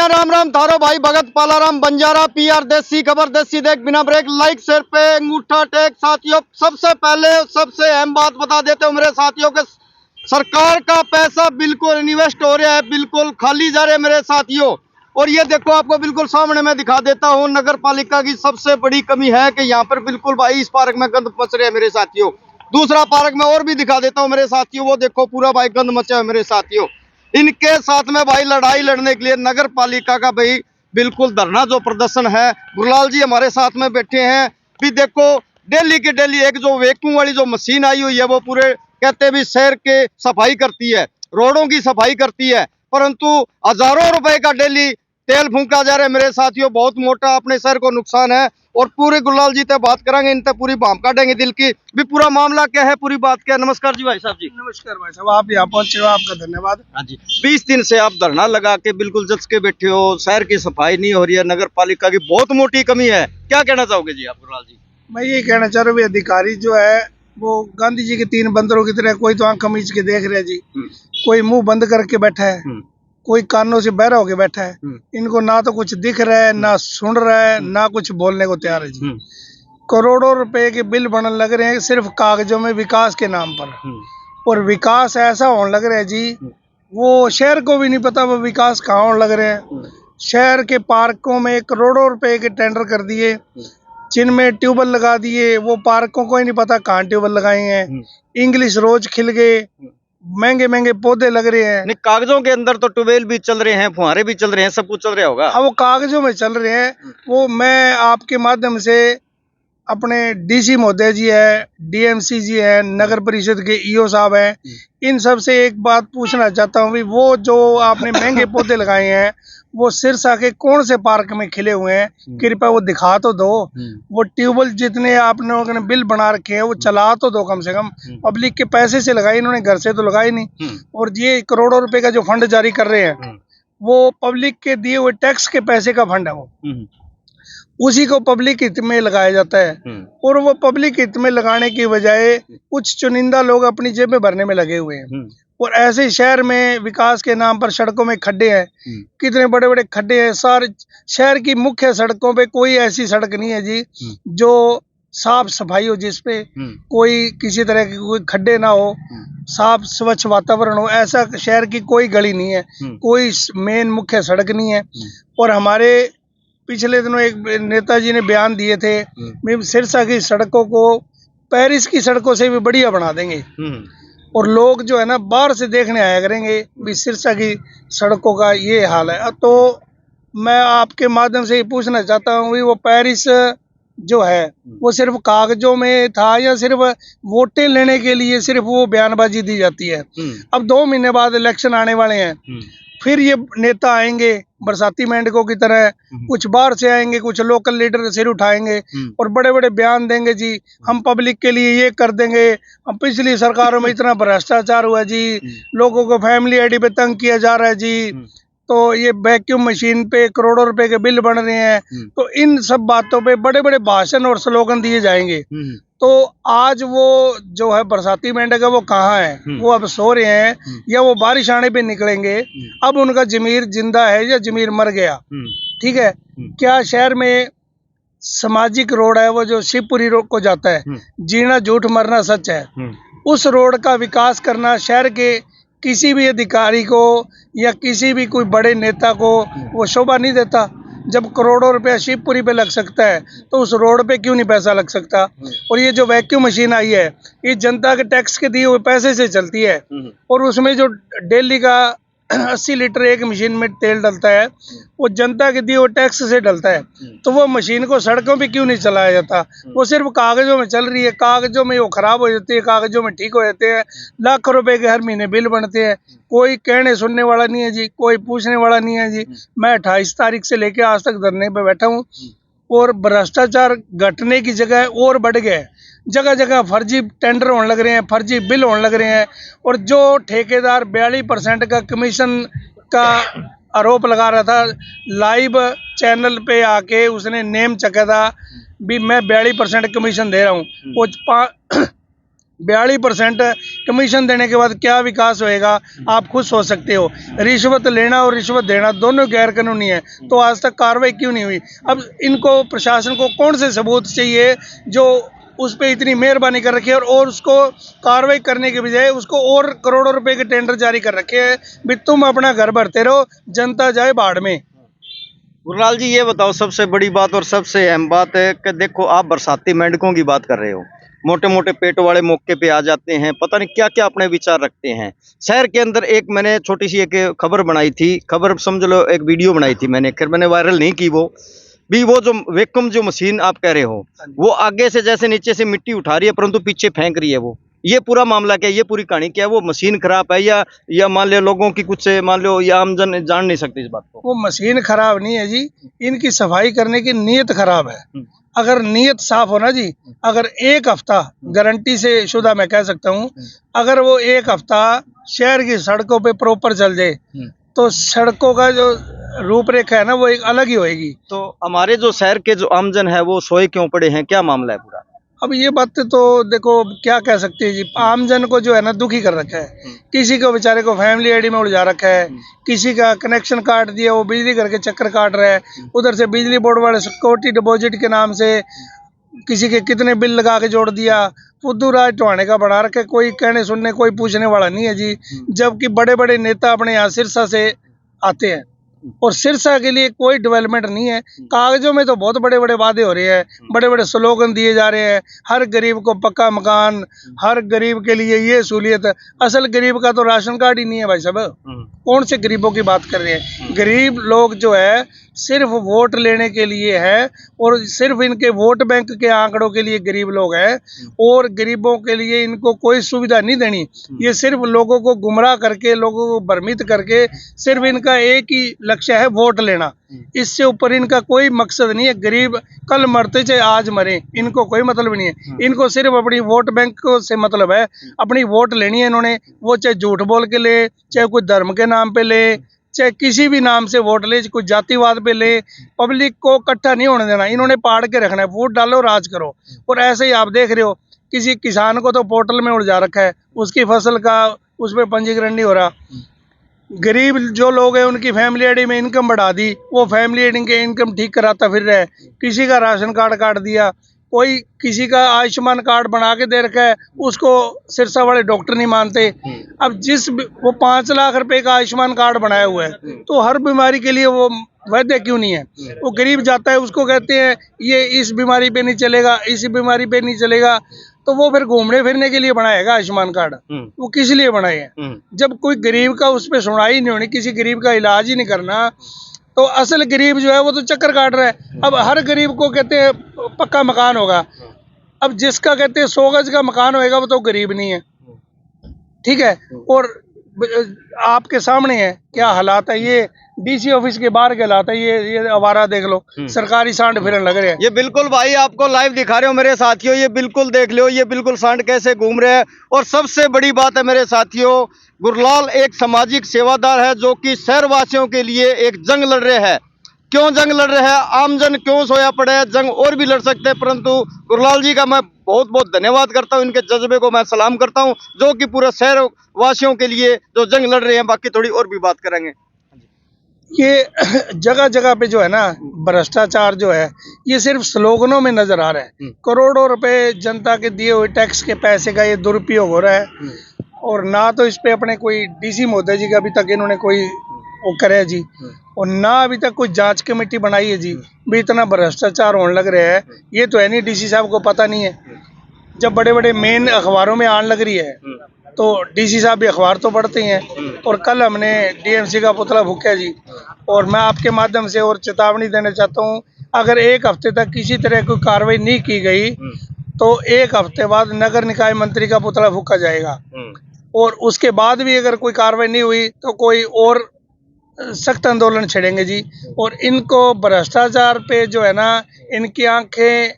भैया राम राम थारो भाई भगत पालाराम बंजारा पीआर देसी खबर देसी देख बिना ब्रेक लाइक शेयर पे अंगूठा टेक। साथियों सबसे पहले सबसे अहम बात बता देते हो मेरे साथियों के, सरकार का पैसा बिल्कुल इन्वेस्ट हो रहा है, बिल्कुल खाली जा रहे हैं मेरे साथियों। और ये देखो आपको बिल्कुल सामने मैं दिखा देता हूँ, नगर पालिका की सबसे बड़ी कमी है कि यहाँ पर बिल्कुल भाई इस पार्क में गंद मच रहे हैं मेरे साथियों। दूसरा पार्क में और भी दिखा देता हूँ मेरे साथियों, वो देखो पूरा भाई गंद मचा है मेरे साथियों। इनके साथ में भाई लड़ाई लड़ने के लिए नगर पालिका का भाई बिल्कुल धरना जो प्रदर्शन है, गुरलाल जी हमारे साथ में बैठे हैं। भी देखो डेली के डेली एक जो वैक्यूम वाली जो मशीन आई हुई है वो पूरे कहते भी शहर के सफाई करती है, रोडों की सफाई करती है, परंतु हजारों रुपए का डेली तेल फूंका जा रहा है मेरे साथियों। बहुत मोटा अपने शहर को नुकसान है। और पूरे गुरलाल जी से बात करेंगे, इन तक पूरी भाम काटेंगे दिल की भी पूरा मामला क्या है, पूरी बात क्या है। नमस्कार जी भाई साहब जी। नमस्कार भाई साहब, आप यहाँ पहुंचे हो, आपका धन्यवाद। हाँ जी, 20 दिन से आप धरना लगा के बिल्कुल जच के बैठे हो, शहर की सफाई नहीं हो रही है, नगर पालिका की बहुत मोटी कमी है, क्या कहना चाहोगे जी आप गुरलाल जी? मैं ये कहना चाह रहा हूँ, अधिकारी जो है वो गांधी जी के 3 बंदरों की तरह, कोई तो आंख मीच के देख रहे जी, कोई मुंह बंद करके बैठा है, कोई कानों से बहरा होके बैठा है। इनको ना तो कुछ दिख रहा है, ना सुन रहा है, ना कुछ बोलने को तैयार है जी। करोड़ों रुपए के बिल बनने लग रहे हैं सिर्फ कागजों में विकास के नाम पर। और विकास ऐसा होने लग रहा है जी, वो शहर को भी नहीं पता वो विकास कहाँ होने लग रहे हैं। शहर के पार्कों में करोड़ों रुपए के टेंडर कर दिए, जिनमें ट्यूबवेल लगा दिए, वो पार्कों को ही नहीं पता कहाँ ट्यूबवेल लगाए हैं। इंग्लिश रोज खिल गए, महंगे महंगे पौधे लग रहे हैं। नहीं, कागजों के अंदर तो ट्यूबवेल भी चल रहे हैं, फुहारे भी चल रहे हैं, सब कुछ चल रहा होगा। हाँ, वो कागजों में चल रहे हैं। वो मैं आपके माध्यम से अपने डीसी महोदय जी है, डीएमसी जी है, नगर परिषद के ईओ साहब हैं, इन सब से एक बात पूछना चाहता हूँ, वो जो आपने महंगे पौधे लगाए हैं वो सिरसा के कौन से पार्क में खिले हुए हैं, कृपया वो दिखा तो दो। वो ट्यूबवेल जितने आप लोगों ने बिल बना रखे हैं वो चला तो दो कम से कम। पब्लिक के पैसे से लगाए, इन्होंने घर से तो लगाए नहीं। और ये करोड़ों रुपए का जो फंड जारी कर रहे हैं वो पब्लिक के दिए हुए टैक्स के पैसे का फंड है, वो उसी को पब्लिक हित में लगाया जाता है। और वो पब्लिक हित में लगाने की बजाय कुछ चुनिंदा लोग अपनी जेब में भरने में लगे हुए हैं। और ऐसे शहर में विकास के नाम पर सड़कों में खड्डे हैं, कितने बड़े बड़े खड्डे हैं। सारे शहर की मुख्य सड़कों पे कोई ऐसी सड़क नहीं है जी जो साफ सफाई हो, जिसपे कोई किसी तरह के कोई खड्डे ना हो, साफ स्वच्छ वातावरण हो। ऐसा शहर की कोई गली नहीं है, कोई मेन मुख्य सड़क नहीं है। और हमारे पिछले दिनों एक नेताजी ने बयान दिए थे, सिरसा की सड़कों को पेरिस की सड़कों से भी बढ़िया बना देंगे। और लोग जो है ना बाहर से देखने आया करेंगे भी सिरसा की सड़कों का ये हाल है। तो मैं आपके माध्यम से ये पूछना चाहता हूँ, वो पेरिस जो है वो सिर्फ कागजों में था या सिर्फ वोटें लेने के लिए सिर्फ वो बयानबाजी दी जाती है? अब 2 महीने बाद इलेक्शन आने वाले हैं, फिर ये नेता आएंगे बरसाती मेंढकों की तरह, कुछ बाहर से आएंगे, कुछ लोकल लीडर सिर उठाएंगे और बड़े बड़े बयान देंगे जी, हम पब्लिक के लिए ये कर देंगे, हम पिछली सरकारों में इतना भ्रष्टाचार हुआ जी, लोगों को फैमिली आईडी पे तंग किया जा रहा है जी, तो ये वैक्यूम मशीन पे करोड़ों रुपए के बिल बन रहे हैं। तो इन सब बातों पे बड़े बड़े भाषण और स्लोगन दिए जाएंगे। तो आज वो जो है बरसाती मेंढक है वो कहाँ है? वो अब सो रहे हैं या वो बारिश आने पे निकलेंगे? अब उनका जमीर जिंदा है या जमीर मर गया? ठीक है, क्या शहर में सामाजिक रोड है वो जो शिवपुरी रोड को जाता है, जीना झूठ मरना सच है, उस रोड का विकास करना शहर के किसी भी अधिकारी को या किसी भी कोई बड़े नेता को वो शोभा नहीं देता। जब करोड़ों रुपया शिवपुरी पे लग सकता है तो उस रोड पे क्यों नहीं पैसा लग सकता? और ये जो वैक्यूम मशीन आई है ये जनता के टैक्स के दिए हुए पैसे से चलती है। और उसमें जो डेली का 80 लीटर एक मशीन में तेल डलता है वो जनता के दिए हुए टैक्स से डलता है। तो वो मशीन को सड़कों पे क्यों नहीं चलाया जाता? वो सिर्फ कागजों में चल रही है, कागजों में वो खराब हो जाती है, कागजों में ठीक हो जाते हैं, लाखों रुपए के हर महीने बिल बनते हैं। कोई कहने सुनने वाला नहीं है जी, कोई पूछने वाला नहीं है जी। मैं 28 तारीख से लेके आज तक धरने पे बैठा हूँ और भ्रष्टाचार घटने की जगह और बढ़ गया है। जगह जगह फर्जी टेंडर होने लग रहे हैं, फर्जी बिल होने लग रहे हैं। और जो ठेकेदार 42% का कमीशन का आरोप लगा रहा था, लाइव चैनल पे आके उसने नेम चखा था भी मैं 42% कमीशन दे रहा हूँ। वो 42% कमीशन देने के बाद क्या विकास होएगा, आप खुद सोच सकते हो। रिश्वत लेना और रिश्वत देना दोनों गैर कानूनी है, तो आज तक कार्रवाई क्यों नहीं हुई? अब इनको प्रशासन को कौन से सबूत चाहिए जो उस पे इतनी मेहरबानी कर रखी है और उसको कार्रवाई करने के बजाय उसको और करोड़ों रुपए के टेंडर जारी कर रखे हैं भी तुम अपना घर भरते रहो, जनता जाए बाढ़ में। गुरलाल जी, ये बताओ, सबसे बड़ी बात और सबसे अहम बात है कि देखो, आप बरसाती मेंढकों की बात कर रहे हो, मोटे मोटे पेट वाले मौके पे आ जाते हैं, पता नहीं क्या क्या अपने विचार रखते हैं। शहर के अंदर एक मैंने छोटी सी एक खबर बनाई थी, खबर समझ लो, एक वीडियो बनाई थी मैंने, खैर मैंने वायरल नहीं की वो भी। वो जो वैक्यूम जो मशीन आप कह रहे हो, वो आगे से जैसे नीचे से मिट्टी उठा रही है परंतु पीछे फेंक रही है। वो ये पूरा मामला क्या है, ये पूरी कहानी क्या है? वो मशीन खराब है या मान लो लोगों की कुछ, मान लो, या आम जन जान नहीं सकते इस बात को? वो मशीन खराब नहीं है जी, इनकी सफाई करने की नीयत खराब है। अगर नीयत साफ हो ना जी, अगर एक हफ्ता गारंटी से शुदा मैं कह सकता हूँ, अगर वो एक हफ्ता शहर की सड़कों पे प्रॉपर चल जाए तो सड़कों का जो रूपरेखा है ना वो एक अलग ही होएगी। तो हमारे जो शहर के जो आमजन है वो सोए क्यों पड़े हैं, क्या मामला है पूरा? अब ये बात तो देखो क्या कह सकते हैं जी, आमजन को जो है ना दुखी कर रखा है। किसी को बेचारे को फैमिली आईडी में उलझा रखा है, किसी का कनेक्शन काट दिया, वो बिजली घर के चक्कर काट रहा है, उधर से बिजली बोर्ड वाले सिक्योरिटी डिपॉजिट के नाम से किसी के कितने बिल लगा के जोड़ दिया। फुद्दू राज टोहाने का बना रखे, कोई कहने सुनने कोई पूछने वाला नहीं है जी। जबकि बड़े बड़े नेता अपने यहाँ सिरसा से आते हैं और सिरसा के लिए कोई डेवलपमेंट नहीं है। कागजों में तो बहुत बड़े बड़े वादे हो रहे हैं, बड़े बड़े स्लोगन दिए जा रहे हैं, हर गरीब को पक्का मकान, हर गरीब के लिए ये सहूलियत। असल गरीब का तो राशन कार्ड ही नहीं है भाई साहब। कौन से गरीबों की बात कर रहे हैं? गरीब लोग जो है सिर्फ वोट लेने के लिए है और सिर्फ इनके वोट बैंक के आंकड़ों के लिए गरीब लोग हैं और गरीबों के लिए इनको कोई सुविधा नहीं देनी। ये सिर्फ लोगों को गुमराह करके, लोगों को भ्रमित करके, सिर्फ इनका एक ही लक्ष्य है वोट लेना। इससे ऊपर इनका कोई मकसद नहीं है। गरीब कल मरते चाहे आज मरे, इनको कोई मतलब नहीं है। इनको सिर्फ अपनी वोट बैंक से मतलब है, अपनी वोट लेनी है इन्होंने। वो चाहे झूठ बोल के ले, चाहे कोई धर्म के नाम पे ले, चाहे किसी भी नाम से वोट ले, कोई जातिवाद पे ले, पब्लिक को इकट्ठा नहीं होने देना। इन्होंने पाड़ के रखना है, वोट डालो राज करो। और ऐसे ही आप देख रहे हो, किसी किसान को तो पोर्टल में उलझा रखा है, उसकी फसल का उस पर पंजीकरण नहीं हो रहा। गरीब जो लोग हैं उनकी फैमिली आईडी में इनकम बढ़ा दी, वो फैमिली आईडी के इनकम ठीक कराता फिर रहा है। किसी का राशन कार्ड काट दिया, कोई किसी का आयुष्मान कार्ड बना के दे रखा है, उसको सिरसा वाले डॉक्टर नहीं मानते। अब वो 5 लाख रुपए का आयुष्मान कार्ड बनाया हुआ है, तो हर बीमारी के लिए वो वैद्य क्यों नहीं है? वो गरीब जाता है, उसको कहते हैं ये इस बीमारी पे नहीं चलेगा, इस बीमारी पे नहीं चलेगा, तो वो फिर घूमने फिरने के लिए बनाएगा आयुष्मान कार्ड। वो किस लिए बनाए हैं? जब कोई गरीब का उस पर सुनवाई नहीं होनी, किसी गरीब का इलाज ही नहीं करना, तो असल गरीब जो है वो तो चक्कर काट रहा है। अब हर गरीब को कहते हैं पक्का मकान होगा, अब जिसका कहते हैं 100 गज का मकान होएगा वो तो गरीब नहीं है, ठीक है। और आपके सामने है क्या हालात है, ये डीसी ऑफिस के बाहर के हालात है। ये आवारा देख लो, सरकारी सांड फिरन लग रहे हैं। ये बिल्कुल भाई आपको लाइव दिखा रहे हो मेरे साथियों, ये बिल्कुल देख लो, ये बिल्कुल सांड कैसे घूम रहे हैं। और सबसे बड़ी बात है मेरे साथियों, गुरलाल एक सामाजिक सेवादार है जो कि शहरवासियों के लिए एक जंग लड़ रहे हैं। क्यों जंग लड़ रहे हैं? आमजन क्यों सोया पड़े है? जंग और भी लड़ सकते हैं, परंतु गुरलाल जी का मैं बहुत बहुत धन्यवाद करता हूं, इनके जज्बे को मैं सलाम करता हूं जो कि पूरे शहर वासियों के लिए जो जंग लड़ रहे हैं। बाकी थोड़ी और भी बात करेंगे। ये जगह जगह पे जो है ना भ्रष्टाचार जो है ये सिर्फ स्लोगनों में नजर आ रहा है। करोड़ों रुपए जनता के दिए हुए टैक्स के पैसे का ये दुरुपयोग हो रहा है और ना तो इस पे अपने कोई डीसी महोदय जी का अभी तक इन्होंने कोई वो करे जी, और ना अभी तक कोई जांच कमेटी बनाई है जी। भी इतना भ्रष्टाचार होने लग रहा है, ये तो है नहीं डीसी साहब को पता नहीं है। जब बड़े बड़े मेन अखबारों में आने लग रही है तो डीसी साहब भी अखबार तो पढ़ते ही हैं। और कल हमने डीएमसी का पुतला फूका जी, और मैं आपके माध्यम से और चेतावनी देना चाहता हूँ, अगर एक हफ्ते तक किसी तरह कोई कार्रवाई नहीं की गई तो 1 हफ्ते बाद नगर निकाय मंत्री का पुतला फूका जाएगा। और उसके बाद भी अगर कोई कार्रवाई नहीं हुई तो कोई और सख्त आंदोलन छेड़ेंगे जी। और इनको भ्रष्टाचार पे जो है ना इनकी आंखें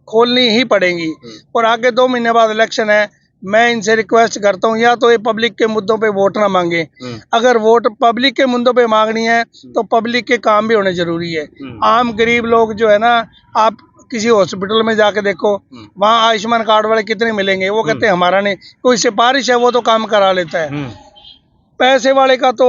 खोलनी ही पड़ेंगी। और आगे 2 महीने बाद इलेक्शन है, मैं इनसे रिक्वेस्ट करता हूँ या तो ये पब्लिक के मुद्दों पे वोट ना मांगे। अगर वोट पब्लिक के मुद्दों पे मांगनी है तो पब्लिक के काम भी होने जरूरी है। आम गरीब लोग जो है ना, आप किसी हॉस्पिटल में जाके देखो, वहाँ आयुष्मान कार्ड वाले कितने मिलेंगे, वो कहते हैं हमारा नहीं, कोई सिफारिश है वो तो काम करा लेता है। पैसे वाले का तो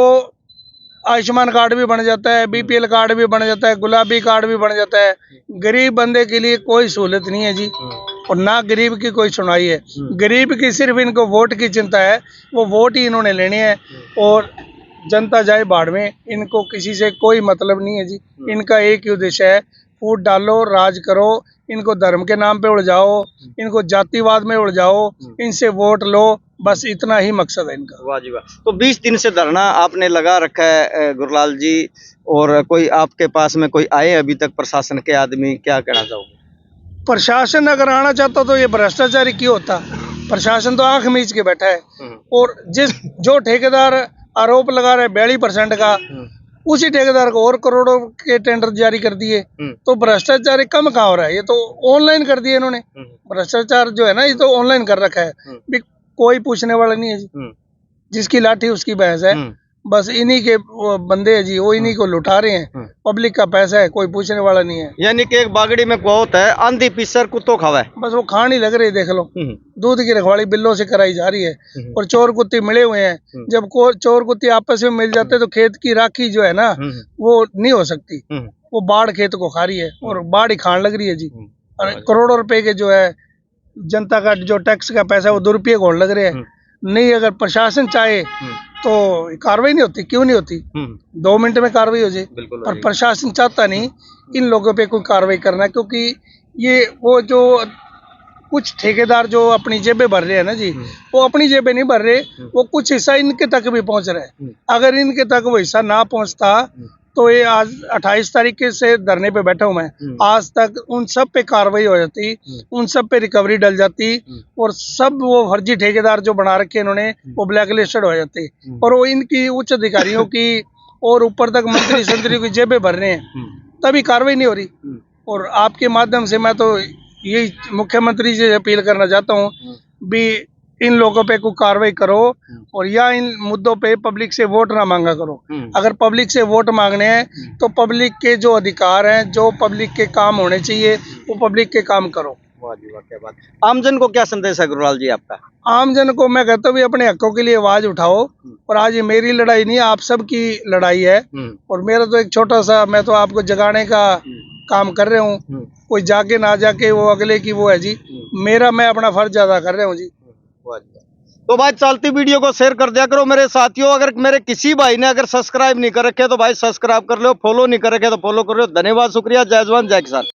आयुष्मान कार्ड भी बन जाता है, बीपीएल कार्ड भी बन जाता है, गुलाबी कार्ड भी बन जाता है। गरीब बंदे के लिए कोई सहूलत नहीं है जी, और ना गरीब की कोई सुनवाई है। गरीब की सिर्फ इनको वोट की चिंता है, वो वोट ही इन्होंने लेने हैं, और जनता जाए बाढ़ में, इनको किसी से कोई मतलब नहीं है जी। इनका एक ही उद्देश्य है, फूट डालो, राज करो, इनको धर्म के नाम पे उलझाओ, इनको जातिवाद में उलझाओ, इनसे वोट लो, बस इतना ही मकसद है इनका। वाह जी वाह। तो 20 दिन से धरना आपने लगा रखा है गुरलाल जी, और कोई आपके पास में कोई आए अभी तक प्रशासन के आदमी, क्या कहना चाहोगे? प्रशासन अगर आना चाहता तो ये भ्रष्टाचारी क्यों होता? प्रशासन तो आंख मीच के बैठा है, और जो ठेकेदार आरोप लगा रहे 42% का, उसी ठेकेदार को और करोड़ों के टेंडर जारी कर दिए। तो भ्रष्टाचार कम कहाँ हो रहा है? ये तो ऑनलाइन कर दिए इन्होंने। भ्रष्टाचार जो है ना, ये तो ऑनलाइन कर रखा है, भी कोई पूछने वाला नहीं है जी। जिसकी लाठी उसकी भैंस है, बस इन्हीं के वो बंदे हैं जी, वो इन्हीं को लुटा रहे हैं। पब्लिक का पैसा है, कोई पूछने वाला नहीं है। यानी कि एक बागड़ी में कहावत है, आंधी पीसर कुत्तो खावा है। बस वो खान ही लग रही है, देख लो। दूध की रखवाली बिल्लों से कराई जा रही है, और चोर कुत्ते मिले हुए हैं। जब चोर कुत्ते आपस में मिल जाते तो खेत की राखी जो है ना, वो नहीं हो सकती। वो बाढ़ खेत को खा रही है, और बाढ़ ही खान लग रही है जी। और करोड़ों रुपए के जो है जनता का जो टैक्स का पैसा है, वो दुरुपयोग होने लग रहे हैं। नहीं, अगर प्रशासन चाहे तो कार्रवाई नहीं होती। क्यों नहीं होती? 2 मिनट में कार्रवाई हो जाए, पर प्रशासन चाहता नहीं इन लोगों पे कोई कार्रवाई करना, क्योंकि ये वो जो कुछ ठेकेदार जो अपनी जेबें भर रहे हैं ना जी, वो अपनी जेबें नहीं भर रहे, वो कुछ हिस्सा इनके तक भी पहुंच रहा है। अगर इनके तक वो हिस्सा ना पहुंचता तो ये आज 28 तारीख से धरने पे बैठा हूं मैं, आज तक उन सब पे कार्रवाई हो जाती, उन सब पे रिकवरी डल जाती, और सब वो फर्जी ठेकेदार जो बना रखे इन्होंने, वो ब्लैकलिस्टेड हो जाते, और वो इनकी उच्च अधिकारियों की और ऊपर तक मंत्री संतरियों की जेबें भर रहे हैं, तभी कार्रवाई नहीं हो रही। और आपके माध्यम से मैं तो यही मुख्यमंत्री से अपील करना चाहता हूँ भी इन लोगों पे कोई कार्रवाई करो, और या इन मुद्दों पे पब्लिक से वोट ना मांगा करो। अगर पब्लिक से वोट मांगने हैं तो पब्लिक के जो अधिकार हैं, जो पब्लिक के काम होने चाहिए, वो पब्लिक के काम करो। वाह जी वाह, क्या बात। आमजन को क्या संदेश है गुरलाल जी आपका? आमजन को मैं कहता हूँ अपने हकों के लिए आवाज उठाओ, और आज ये मेरी लड़ाई नहीं है, आप सबकी लड़ाई है। और मेरा तो एक छोटा सा, मैं तो आपको जगाने का काम कर रहा हूँ, कोई जाके ना जाके वो अगले की वो है जी, मैं अपना फर्ज अदा कर रहा हूँ जी। तो भाई चलती वीडियो को शेयर कर दिया करो मेरे साथियों। अगर मेरे किसी भाई ने अगर सब्सक्राइब नहीं कर रखे तो भाई सब्सक्राइब कर लो, फॉलो नहीं कर रखे तो फॉलो कर लो। धन्यवाद, शुक्रिया, जय जवान जय किसान।